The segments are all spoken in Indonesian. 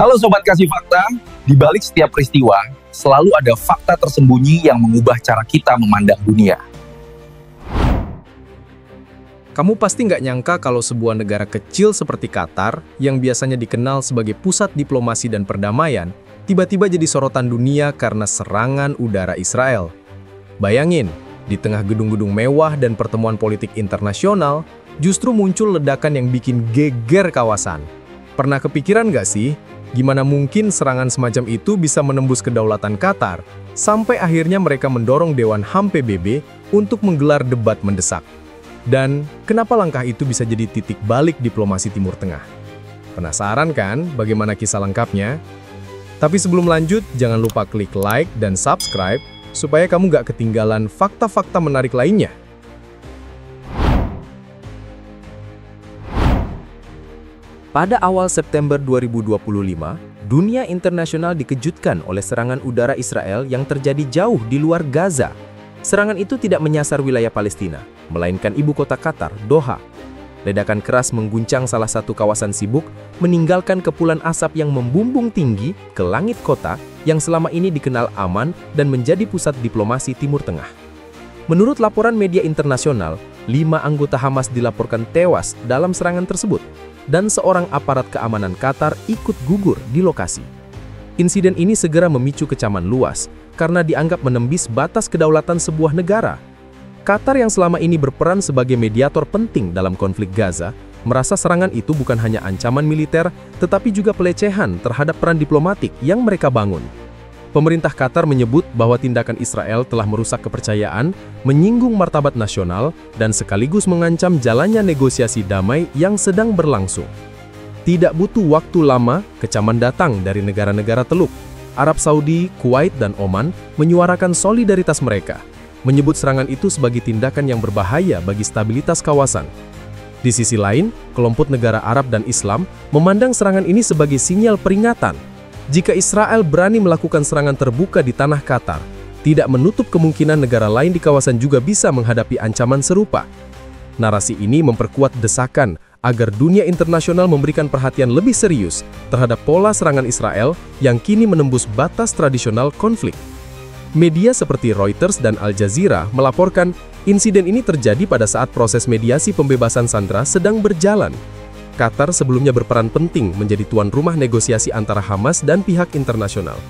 Halo Sobat Kasih Fakta, di balik setiap peristiwa, selalu ada fakta tersembunyi yang mengubah cara kita memandang dunia. Kamu pasti nggak nyangka kalau sebuah negara kecil seperti Qatar, yang biasanya dikenal sebagai pusat diplomasi dan perdamaian, tiba-tiba jadi sorotan dunia karena serangan udara Israel. Bayangin, di tengah gedung-gedung mewah dan pertemuan politik internasional, justru muncul ledakan yang bikin geger kawasan. Pernah kepikiran nggak sih, gimana mungkin serangan semacam itu bisa menembus kedaulatan Qatar, sampai akhirnya mereka mendorong Dewan HAM PBB untuk menggelar debat mendesak? Dan kenapa langkah itu bisa jadi titik balik diplomasi Timur Tengah? Penasaran kan bagaimana kisah lengkapnya? Tapi sebelum lanjut, jangan lupa klik like dan subscribe supaya kamu nggak ketinggalan fakta-fakta menarik lainnya. Pada awal September 2025, dunia internasional dikejutkan oleh serangan udara Israel yang terjadi jauh di luar Gaza. Serangan itu tidak menyasar wilayah Palestina, melainkan ibu kota Qatar, Doha. Ledakan keras mengguncang salah satu kawasan sibuk, meninggalkan kepulan asap yang membumbung tinggi ke langit kota yang selama ini dikenal aman dan menjadi pusat diplomasi Timur Tengah. Menurut laporan media internasional, 5 anggota Hamas dilaporkan tewas dalam serangan tersebut, dan seorang aparat keamanan Qatar ikut gugur di lokasi. Insiden ini segera memicu kecaman luas karena dianggap menembus batas kedaulatan sebuah negara. Qatar yang selama ini berperan sebagai mediator penting dalam konflik Gaza, merasa serangan itu bukan hanya ancaman militer, tetapi juga pelecehan terhadap peran diplomatik yang mereka bangun. Pemerintah Qatar menyebut bahwa tindakan Israel telah merusak kepercayaan, menyinggung martabat nasional, dan sekaligus mengancam jalannya negosiasi damai yang sedang berlangsung. Tidak butuh waktu lama, kecaman datang dari negara-negara Teluk. Arab Saudi, Kuwait, dan Oman menyuarakan solidaritas mereka, menyebut serangan itu sebagai tindakan yang berbahaya bagi stabilitas kawasan. Di sisi lain, kelompok negara Arab dan Islam memandang serangan ini sebagai sinyal peringatan. Jika Israel berani melakukan serangan terbuka di tanah Qatar, tidak menutup kemungkinan negara lain di kawasan juga bisa menghadapi ancaman serupa. Narasi ini memperkuat desakan agar dunia internasional memberikan perhatian lebih serius terhadap pola serangan Israel yang kini menembus batas tradisional konflik. Media seperti Reuters dan Al Jazeera melaporkan insiden ini terjadi pada saat proses mediasi pembebasan sandera sedang berjalan. Qatar sebelumnya berperan penting menjadi tuan rumah negosiasi antara Hamas dan pihak internasional.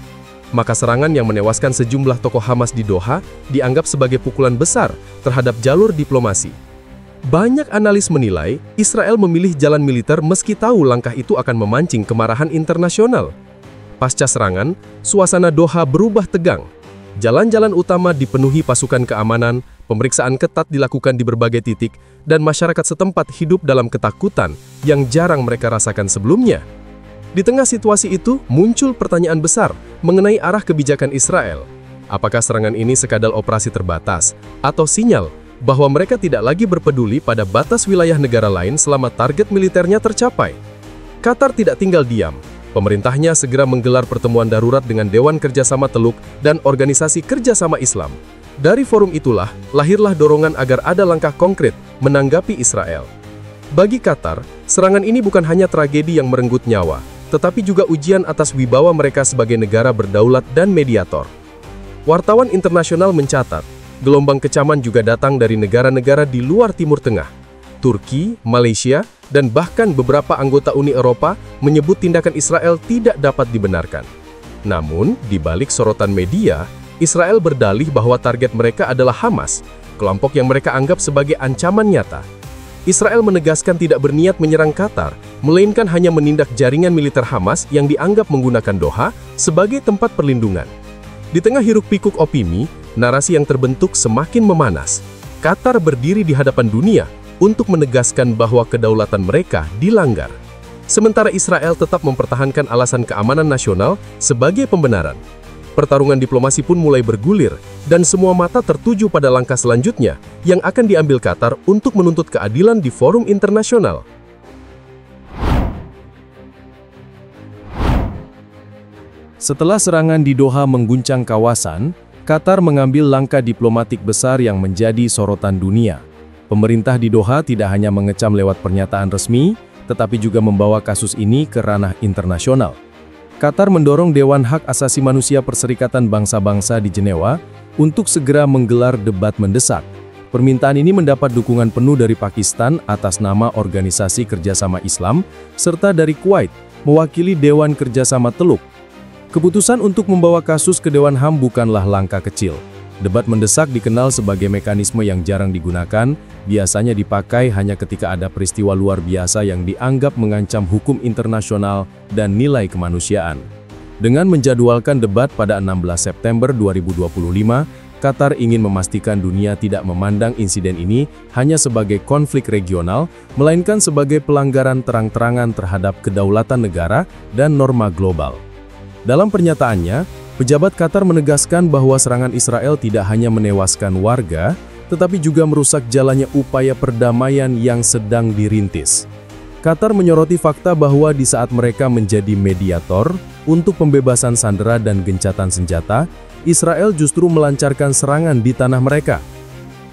Maka serangan yang menewaskan sejumlah tokoh Hamas di Doha dianggap sebagai pukulan besar terhadap jalur diplomasi. Banyak analis menilai Israel memilih jalan militer meski tahu langkah itu akan memancing kemarahan internasional. Pasca serangan, suasana Doha berubah tegang. Jalan-jalan utama dipenuhi pasukan keamanan, pemeriksaan ketat dilakukan di berbagai titik, dan masyarakat setempat hidup dalam ketakutan yang jarang mereka rasakan sebelumnya. Di tengah situasi itu, muncul pertanyaan besar mengenai arah kebijakan Israel. Apakah serangan ini sekadar operasi terbatas, atau sinyal bahwa mereka tidak lagi berpeduli pada batas wilayah negara lain selama target militernya tercapai? Qatar tidak tinggal diam. Pemerintahnya segera menggelar pertemuan darurat dengan Dewan Kerjasama Teluk dan Organisasi Kerjasama Islam. Dari forum itulah, lahirlah dorongan agar ada langkah konkret menanggapi Israel. Bagi Qatar, serangan ini bukan hanya tragedi yang merenggut nyawa, tetapi juga ujian atas wibawa mereka sebagai negara berdaulat dan mediator. Wartawan internasional mencatat, gelombang kecaman juga datang dari negara-negara di luar Timur Tengah. Turki, Malaysia, dan bahkan beberapa anggota Uni Eropa menyebut tindakan Israel tidak dapat dibenarkan. Namun, di balik sorotan media, Israel berdalih bahwa target mereka adalah Hamas, kelompok yang mereka anggap sebagai ancaman nyata. Israel menegaskan tidak berniat menyerang Qatar, melainkan hanya menindak jaringan militer Hamas yang dianggap menggunakan Doha sebagai tempat perlindungan. Di tengah hiruk-pikuk opini, narasi yang terbentuk semakin memanas. Qatar berdiri di hadapan dunia untuk menegaskan bahwa kedaulatan mereka dilanggar. Sementara Israel tetap mempertahankan alasan keamanan nasional sebagai pembenaran. Pertarungan diplomasi pun mulai bergulir, dan semua mata tertuju pada langkah selanjutnya yang akan diambil Qatar untuk menuntut keadilan di forum internasional. Setelah serangan di Doha mengguncang kawasan, Qatar mengambil langkah diplomatik besar yang menjadi sorotan dunia. Pemerintah di Doha tidak hanya mengecam lewat pernyataan resmi, tetapi juga membawa kasus ini ke ranah internasional. Qatar mendorong Dewan Hak Asasi Manusia Perserikatan Bangsa-Bangsa di Jenewa untuk segera menggelar debat mendesak. Permintaan ini mendapat dukungan penuh dari Pakistan atas nama Organisasi Kerjasama Islam, serta dari Kuwait, mewakili Dewan Kerjasama Teluk. Keputusan untuk membawa kasus ke Dewan HAM bukanlah langkah kecil. Debat mendesak dikenal sebagai mekanisme yang jarang digunakan, biasanya dipakai hanya ketika ada peristiwa luar biasa yang dianggap mengancam hukum internasional dan nilai kemanusiaan. Dengan menjadwalkan debat pada 16 September 2025, Qatar ingin memastikan dunia tidak memandang insiden ini hanya sebagai konflik regional, melainkan sebagai pelanggaran terang-terangan terhadap kedaulatan negara dan norma global. Dalam pernyataannya, pejabat Qatar menegaskan bahwa serangan Israel tidak hanya menewaskan warga, tetapi juga merusak jalannya upaya perdamaian yang sedang dirintis. Qatar menyoroti fakta bahwa di saat mereka menjadi mediator untuk pembebasan sandera dan gencatan senjata, Israel justru melancarkan serangan di tanah mereka.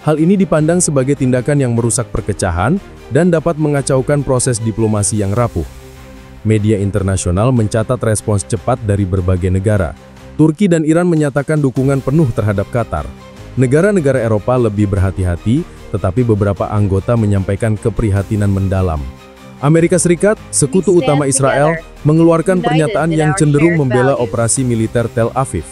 Hal ini dipandang sebagai tindakan yang merusak perpecahan dan dapat mengacaukan proses diplomasi yang rapuh. Media internasional mencatat respons cepat dari berbagai negara. Turki dan Iran menyatakan dukungan penuh terhadap Qatar. Negara-negara Eropa lebih berhati-hati, tetapi beberapa anggota menyampaikan keprihatinan mendalam. Amerika Serikat, sekutu utama Israel, mengeluarkan pernyataan yang cenderung membela operasi militer Tel Aviv.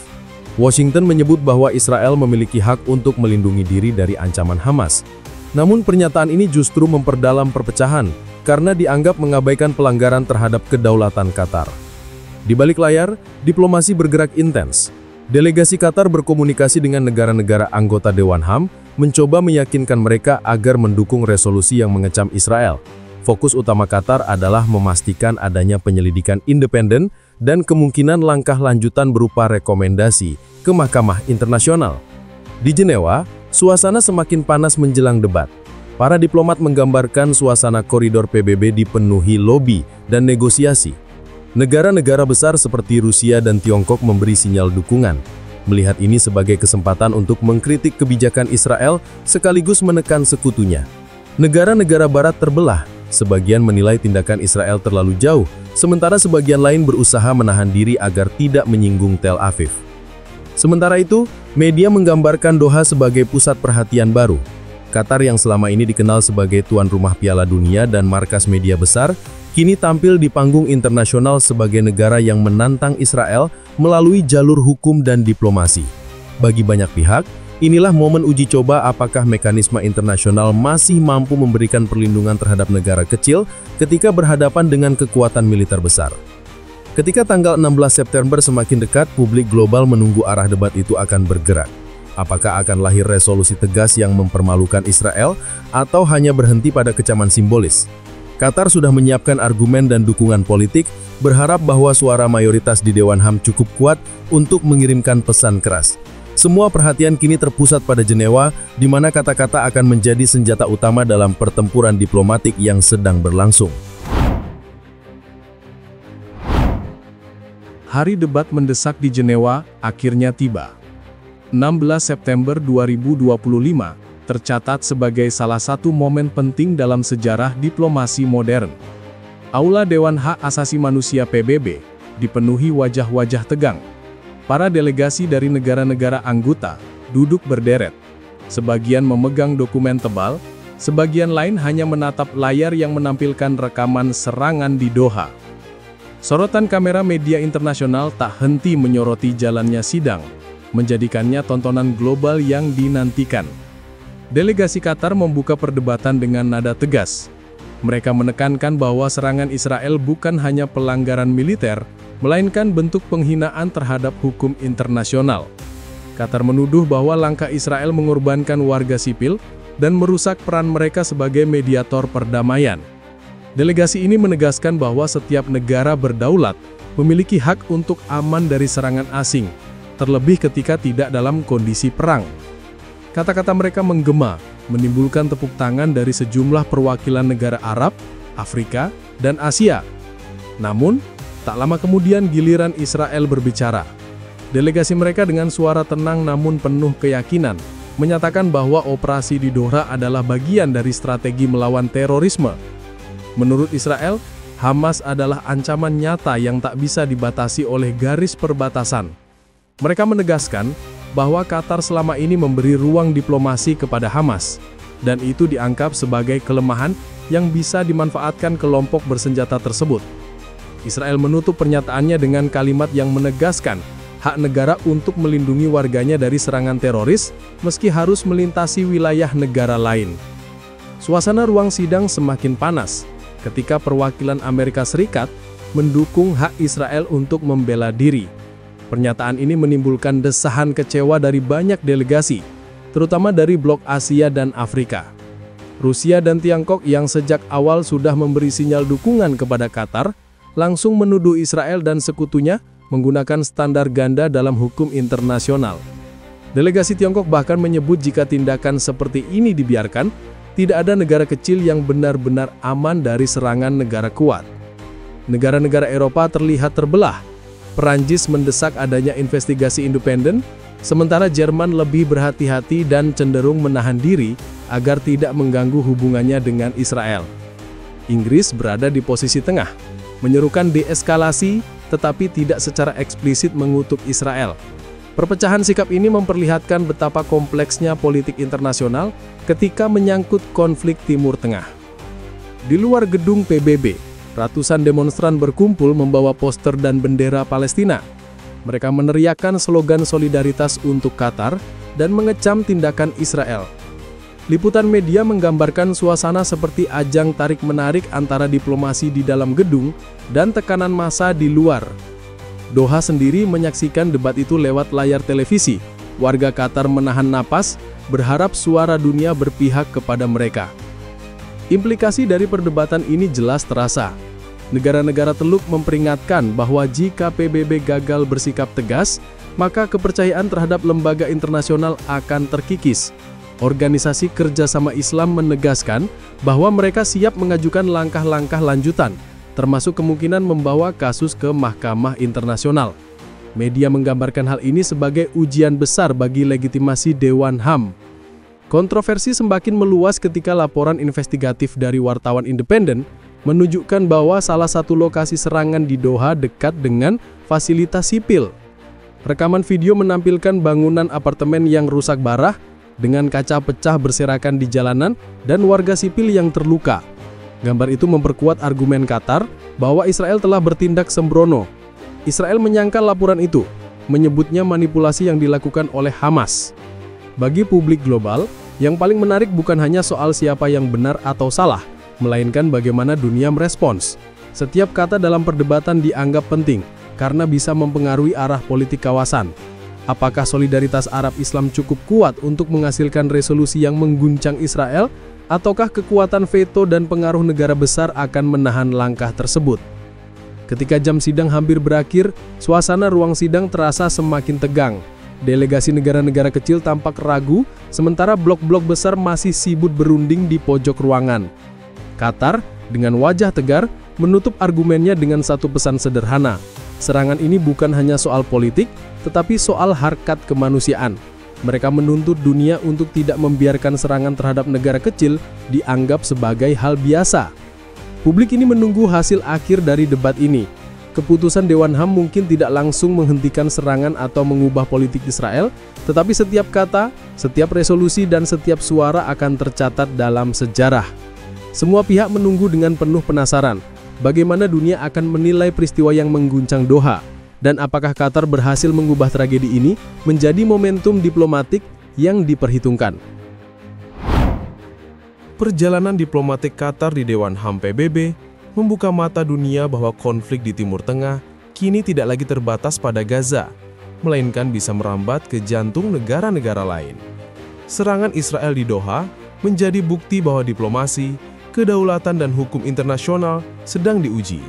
Washington menyebut bahwa Israel memiliki hak untuk melindungi diri dari ancaman Hamas. Namun pernyataan ini justru memperdalam perpecahan, karena dianggap mengabaikan pelanggaran terhadap kedaulatan Qatar. Di balik layar, diplomasi bergerak intens. Delegasi Qatar berkomunikasi dengan negara-negara anggota Dewan HAM, mencoba meyakinkan mereka agar mendukung resolusi yang mengecam Israel. Fokus utama Qatar adalah memastikan adanya penyelidikan independen dan kemungkinan langkah lanjutan berupa rekomendasi ke Mahkamah Internasional. Di Jenewa, suasana semakin panas menjelang debat. Para diplomat menggambarkan suasana koridor PBB dipenuhi lobi dan negosiasi. Negara-negara besar seperti Rusia dan Tiongkok memberi sinyal dukungan. Melihat ini sebagai kesempatan untuk mengkritik kebijakan Israel sekaligus menekan sekutunya. Negara-negara barat terbelah, sebagian menilai tindakan Israel terlalu jauh, sementara sebagian lain berusaha menahan diri agar tidak menyinggung Tel Aviv. Sementara itu, media menggambarkan Doha sebagai pusat perhatian baru. Qatar yang selama ini dikenal sebagai tuan rumah Piala Dunia dan markas media besar, kini tampil di panggung internasional sebagai negara yang menantang Israel melalui jalur hukum dan diplomasi. Bagi banyak pihak, inilah momen uji coba apakah mekanisme internasional masih mampu memberikan perlindungan terhadap negara kecil ketika berhadapan dengan kekuatan militer besar. Ketika tanggal 16 September semakin dekat, publik global menunggu arah debat itu akan bergerak. Apakah akan lahir resolusi tegas yang mempermalukan Israel atau hanya berhenti pada kecaman simbolis? Qatar sudah menyiapkan argumen dan dukungan politik, berharap bahwa suara mayoritas di Dewan HAM cukup kuat untuk mengirimkan pesan keras. Semua perhatian kini terpusat pada Jenewa, di mana kata-kata akan menjadi senjata utama dalam pertempuran diplomatik yang sedang berlangsung. Hari debat mendesak di Jenewa akhirnya tiba. 16 September 2025 tercatat sebagai salah satu momen penting dalam sejarah diplomasi modern. Aula Dewan Hak Asasi Manusia PBB dipenuhi wajah-wajah tegang. Para delegasi dari negara-negara anggota duduk berderet. Sebagian memegang dokumen tebal, sebagian lain hanya menatap layar yang menampilkan rekaman serangan di Doha. Sorotan kamera media internasional tak henti menyoroti jalannya sidang, menjadikannya tontonan global yang dinantikan. Delegasi Qatar membuka perdebatan dengan nada tegas. Mereka menekankan bahwa serangan Israel bukan hanya pelanggaran militer, melainkan bentuk penghinaan terhadap hukum internasional. Qatar menuduh bahwa langkah Israel mengorbankan warga sipil dan merusak peran mereka sebagai mediator perdamaian. Delegasi ini menegaskan bahwa setiap negara berdaulat memiliki hak untuk aman dari serangan asing, terlebih ketika tidak dalam kondisi perang. Kata-kata mereka menggema, menimbulkan tepuk tangan dari sejumlah perwakilan negara Arab, Afrika, dan Asia. Namun, tak lama kemudian giliran Israel berbicara. Delegasi mereka dengan suara tenang namun penuh keyakinan, menyatakan bahwa operasi di Doha adalah bagian dari strategi melawan terorisme. Menurut Israel, Hamas adalah ancaman nyata yang tak bisa dibatasi oleh garis perbatasan. Mereka menegaskan bahwa Qatar selama ini memberi ruang diplomasi kepada Hamas, dan itu dianggap sebagai kelemahan yang bisa dimanfaatkan kelompok bersenjata tersebut. Israel menutup pernyataannya dengan kalimat yang menegaskan hak negara untuk melindungi warganya dari serangan teroris meski harus melintasi wilayah negara lain. Suasana ruang sidang semakin panas ketika perwakilan Amerika Serikat mendukung hak Israel untuk membela diri. Pernyataan ini menimbulkan desahan kecewa dari banyak delegasi, terutama dari blok Asia dan Afrika. Rusia dan Tiongkok yang sejak awal sudah memberi sinyal dukungan kepada Qatar, langsung menuduh Israel dan sekutunya menggunakan standar ganda dalam hukum internasional. Delegasi Tiongkok bahkan menyebut jika tindakan seperti ini dibiarkan, tidak ada negara kecil yang benar-benar aman dari serangan negara kuat. Negara-negara Eropa terlihat terbelah. Perancis mendesak adanya investigasi independen, sementara Jerman lebih berhati-hati dan cenderung menahan diri agar tidak mengganggu hubungannya dengan Israel. Inggris berada di posisi tengah, menyerukan deeskalasi tetapi tidak secara eksplisit mengutuk Israel. Perpecahan sikap ini memperlihatkan betapa kompleksnya politik internasional ketika menyangkut konflik Timur Tengah. Di luar gedung PBB, ratusan demonstran berkumpul membawa poster dan bendera Palestina. Mereka meneriakkan slogan solidaritas untuk Qatar dan mengecam tindakan Israel. Liputan media menggambarkan suasana seperti ajang tarik-menarik antara diplomasi di dalam gedung dan tekanan massa di luar. Doha sendiri menyaksikan debat itu lewat layar televisi. Warga Qatar menahan napas, berharap suara dunia berpihak kepada mereka. Implikasi dari perdebatan ini jelas terasa. Negara-negara Teluk memperingatkan bahwa jika PBB gagal bersikap tegas, maka kepercayaan terhadap lembaga internasional akan terkikis. Organisasi Kerjasama Islam menegaskan bahwa mereka siap mengajukan langkah-langkah lanjutan, termasuk kemungkinan membawa kasus ke Mahkamah Internasional. Media menggambarkan hal ini sebagai ujian besar bagi legitimasi Dewan HAM. Kontroversi semakin meluas ketika laporan investigatif dari wartawan independen menunjukkan bahwa salah satu lokasi serangan di Doha dekat dengan fasilitas sipil. Rekaman video menampilkan bangunan apartemen yang rusak parah, dengan kaca pecah berserakan di jalanan dan warga sipil yang terluka. Gambar itu memperkuat argumen Qatar bahwa Israel telah bertindak sembrono. Israel menyangkal laporan itu, menyebutnya manipulasi yang dilakukan oleh Hamas. Bagi publik global, yang paling menarik bukan hanya soal siapa yang benar atau salah, melainkan bagaimana dunia merespons. Setiap kata dalam perdebatan dianggap penting, karena bisa mempengaruhi arah politik kawasan. Apakah solidaritas Arab Islam cukup kuat untuk menghasilkan resolusi yang mengguncang Israel? Ataukah kekuatan veto dan pengaruh negara besar akan menahan langkah tersebut? Ketika jam sidang hampir berakhir, suasana ruang sidang terasa semakin tegang. Delegasi negara-negara kecil tampak ragu, sementara blok-blok besar masih sibuk berunding di pojok ruangan. Qatar, dengan wajah tegar, menutup argumennya dengan satu pesan sederhana. Serangan ini bukan hanya soal politik, tetapi soal harkat kemanusiaan. Mereka menuntut dunia untuk tidak membiarkan serangan terhadap negara kecil dianggap sebagai hal biasa. Publik ini menunggu hasil akhir dari debat ini. Keputusan Dewan HAM mungkin tidak langsung menghentikan serangan atau mengubah politik Israel, tetapi setiap kata, setiap resolusi, dan setiap suara akan tercatat dalam sejarah. Semua pihak menunggu dengan penuh penasaran, bagaimana dunia akan menilai peristiwa yang mengguncang Doha. Dan apakah Qatar berhasil mengubah tragedi ini menjadi momentum diplomatik yang diperhitungkan? Perjalanan diplomatik Qatar di Dewan HAM PBB membuka mata dunia bahwa konflik di Timur Tengah kini tidak lagi terbatas pada Gaza, melainkan bisa merambat ke jantung negara-negara lain. Serangan Israel di Doha menjadi bukti bahwa diplomasi, kedaulatan dan hukum internasional sedang diuji.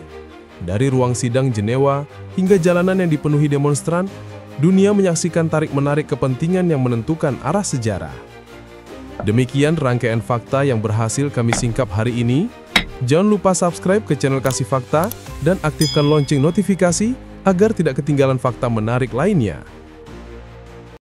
Dari ruang sidang Jenewa hingga jalanan yang dipenuhi demonstran, dunia menyaksikan tarik-menarik kepentingan yang menentukan arah sejarah. Demikian rangkaian fakta yang berhasil kami singkap hari ini. Jangan lupa subscribe ke channel Kasih Fakta dan aktifkan lonceng notifikasi agar tidak ketinggalan fakta menarik lainnya.